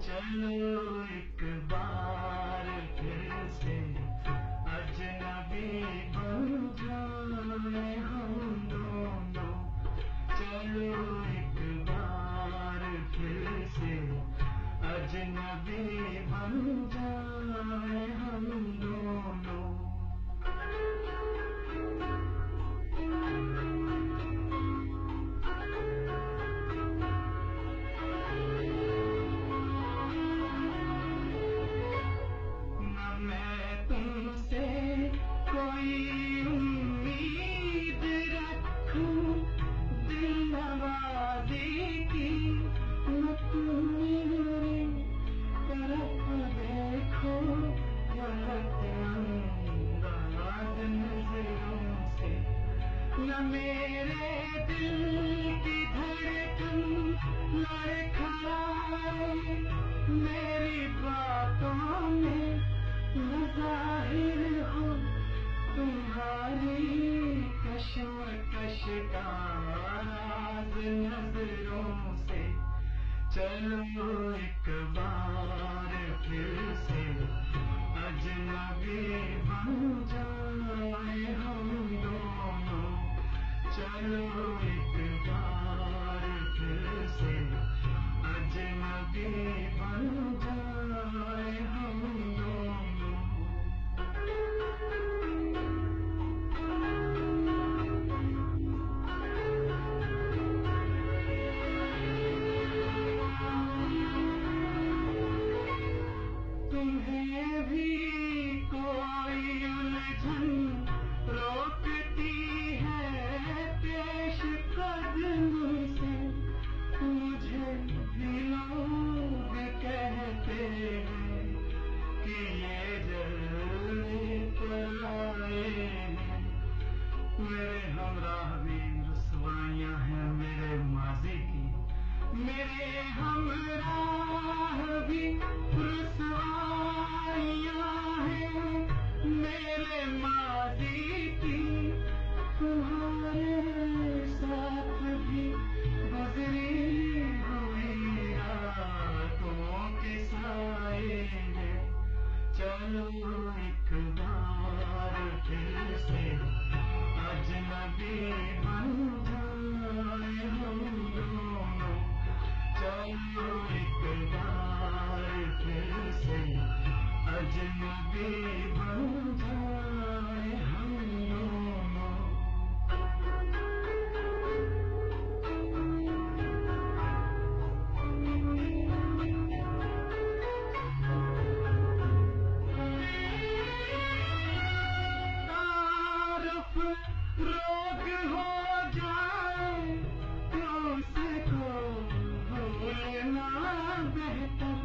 चलो एक बार फिर से अजनबी बन जाए हम दोनों। चलो एक बार फिर से अजनबी बन जाए हम दोनों। तुमसे कोई उम्मीद रखूं दिल नवाज़ी की, न तुम मेरी तरफ देखो गलत अंदाज नजरों से। न मेरे दिल की धड़कन लड़खड़ाए मेरी बातों में, ज़ाहिर हो तुम्हारी कश्मकश का राज नजरों से। चलो एक बार फिर से अजनबी बन जाए हम दोनों। चलो एक बार फिर से अजनबी बन जाए हम दोनों। तुम्हें भी कोई उलझन रोकती है पेश कदम से। मुझे भी लोग कहते हैं कि ये जल्दी पर आए हैं। मेरे हमराह भी रुसवाइयाँ हैं मेरे माजी की, मेरे हमराह भी रुसवाइयाँ हैं मेरे माजी की। तुम्हारे साथ भी गुजरी हुई रातों के साए हैं। चलो एक बार फिर से अजनबी बन जाए हम दोनों। चलो एक बार फिर से अजनबी बन जाए हम दोनों। रोग हो जाए तो उसको भूलना बेहतर।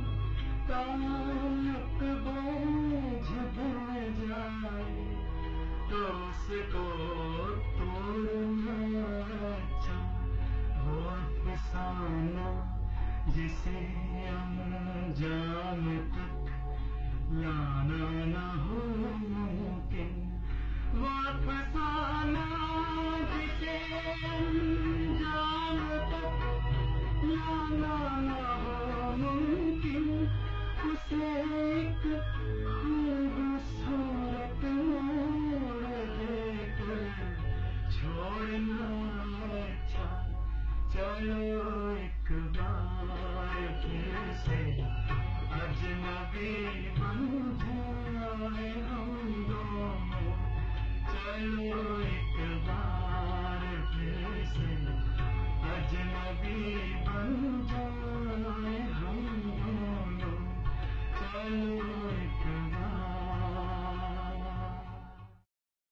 ताल्लुक बोझ बन जाए तो उसको तोड़ना अच्छा। वो अफसाना जिसे अंजाम तक लाना न हो मुमकिन। वो अफसाना जिसे अंजाम तक